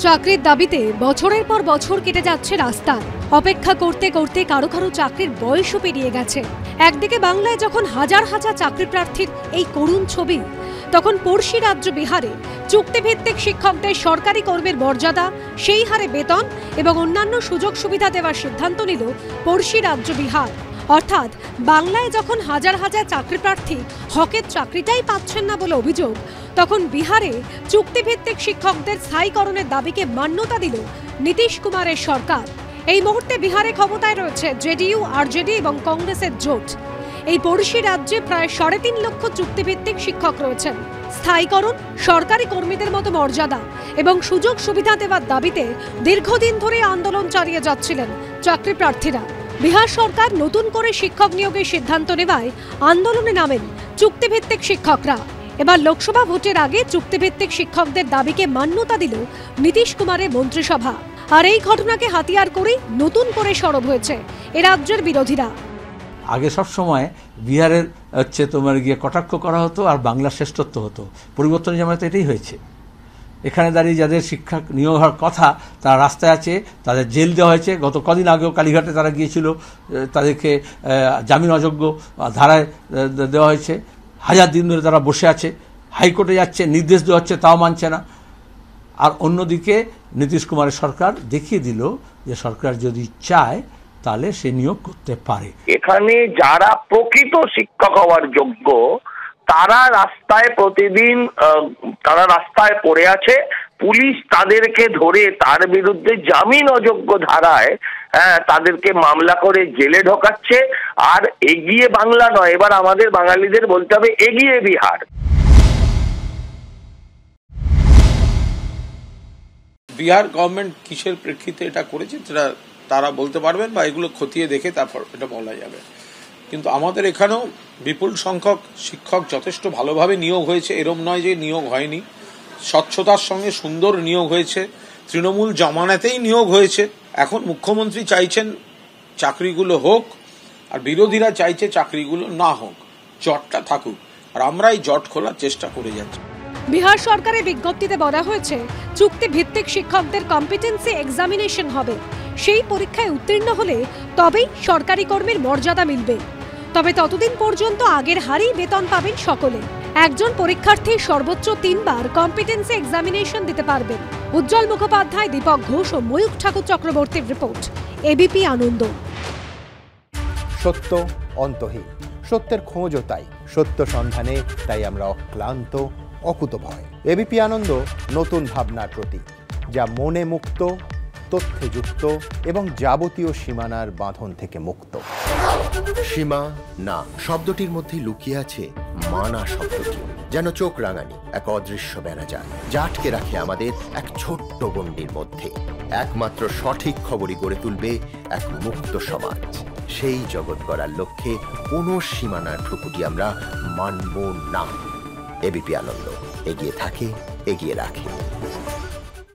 চাকরির দাবিতে বছরের পর বছর কেটে যাচ্ছে রাস্তায়। অপেক্ষা করতে করতে কারো কারো চাকরির বয়সও পেরিয়ে গেছে। একদিকে বাংলায় যখন হাজার হাজার চাকরি প্রার্থীর এই করুণ ছবি, তখন পড়শি রাজ্য বিহারে চুক্তিভিত্তিক শিক্ষকদের সরকারি কর্মের মর্যাদা, সেই হারে বেতন এবং অন্যান্য সুযোগ সুবিধা দেওয়ার সিদ্ধান্ত নিল পড়শি রাজ্য বিহার। অর্থাৎ বাংলায় যখন হাজার হাজার চাকরি প্রার্থী হকের চাকরিটাই পাচ্ছেন না বলে অভিযোগ, তখন বিহারে চুক্তিভিত্তিক শিক্ষকদের স্থায়ীকরণের দাবিকে মান্যতা দিল নীতিশ কুমারের সরকার। এই মুহূর্তে বিহারে ক্ষমতায় রয়েছে জেডিইউ, আরজেডি এবং কংগ্রেসের জোট। এই পড়শি রাজ্যে প্রায় 3.5 লক্ষ চুক্তিভিত্তিক শিক্ষক রয়েছেন। স্থায়ীকরণ, সরকারি কর্মীদের মতো মর্যাদা এবং সুযোগ সুবিধা দেওয়ার দাবিতে দীর্ঘদিন ধরে আন্দোলন চালিয়ে যাচ্ছিলেন চাকরি প্রার্থীরা। বিহার সরকার নতুন করে শিক্ষক নিয়োগের সিদ্ধান্ত নেওয়ায় আন্দোলনে নামেন চুক্তিভিত্তিক শিক্ষকরা। এবার লোকসভা ভোটের আগে চুক্তিভিত্তিক শিক্ষকদের দাবিকে মান্যতা দিল নীতিশ কুমারের মন্ত্রিসভা। আর এই ঘটনাকে হাতিয়ার করে নতুন করে সরব হয়েছে এ রাজ্যের বিরোধীরা। আগে সব সময় বিহারের তোমার গিয়ে কটাক্ষ করা হতো আর বাংলার শ্রেষ্ঠত্ব হতো। পরিবর্তনের জামাতে এটাই হয়েছে। এখানে দাঁড়িয়ে যাদের শিক্ষক নিয়োগ হওয়ার কথা তারা রাস্তায় আছে, তাদের জেল দেওয়া হয়েছে। গত কদিন আগেও কালীঘাটে তারা গিয়েছিল, তাদেরকে জামিন অযোগ্য ধারায় দেওয়া হয়েছে। 1000 দিন ধরে তারা বসে আছে, হাইকোর্টে যাচ্ছে, নির্দেশ দেওয়া হচ্ছে, তাও মানছে না। আর অন্যদিকে নীতিশ কুমারের সরকার দেখিয়ে দিল যে সরকার যদি চায় তাহলে সে নিয়োগ করতে পারে। এখানে যারা প্রকৃত শিক্ষক হওয়ার যোগ্য তারা রাস্তায় প্রতিদিন তারা রাস্তায় পড়ে আছে। পুলিশ তাদেরকে ধরে তার বিরুদ্ধে জামিন অযোগ্য ধারায় তাদেরকে মামলা করে জেলে ঢোকাচ্ছে। আর এগিয়ে বাংলা নয়, এবার আমাদের বাঙালিদের বলতে হবে এগিয়ে বিহার। বিহার গভর্নমেন্ট কিসের প্রেক্ষিতে এটা করেছে সেটা তারা বলতে পারবেন, বা এগুলো খতিয়ে দেখে তারপর এটা বলা যাবে। কিন্তু আমাদের এখানেও বিপুল সংখ্যক শিক্ষক যথেষ্ট ভালোভাবে নিয়োগ হয়েছে, এরম নয় যে নিয়োগ হয়নি। স্বচ্ছতার সঙ্গে সুন্দর নিয়োগ হয়েছে, তৃণমূল জমানাতেই নিয়োগ হয়েছে। এখন মুখ্যমন্ত্রী চাইছেন চাকরিগুলো হোক, আর বিরোধীরা চাইছে চাকরিগুলো না হোক, জটটা থাকুক। আর আমরা এই জট খোলার চেষ্টা করে যাচ্ছি। বিহার সরকারের বিজ্ঞপ্তিতে বলা হয়েছে চুক্তি ভিত্তিক শিক্ষকদের কম্পিটেন্সি এক্সামিনেশন হবে। সেই পরীক্ষায় উত্তীর্ণ হলে তবেই সরকারি কর্মীর মর্যাদা মিলবে। তবে ততদিন পর্যন্ত আগের হারেই বেতন পাবেন সকলে। একজন পরীক্ষার্থী সর্বোচ্চ 3 বার কম্পিটেন্সি এক্সামিনেশন দিতে পারবেন। উজ্জ্বল মুখোপাধ্যায়, দীপক ঘোষ ও ময়ূখ ঠাকুর চক্রবর্তীর রিপোর্ট, এবিপি আনন্দ। সত্য অন্তহীন, সত্যের খোঁজও তাই, সত্য সন্ধানে তাই আমরা অক্লান্ত, অকুতভয়। এবিপি আনন্দ নতুন ভাবনার প্রতীক, যা মনে মুক্ত, তথ্যে যুক্ত এবং যাবতীয় সীমানার বাঁধন থেকে মুক্ত। সীমা না শব্দটির মধ্যে লুকিয়ে আছে মানা শব্দটি, যেন চোখ রাঙানি এক অদৃশ্য বেড়াজাল, যা আটকে রাখে আমাদের এক ছোট্ট গণ্ডির মধ্যে। একমাত্র সঠিক খবরই গড়ে তুলবে এক মুক্ত সমাজ। সেই জগৎ গড়ার লক্ষ্যে কোনো সীমানার ঠুকুটি আমরা মানব না। এবিপি আনন্দ এগিয়ে থাকে, এগিয়ে রাখে।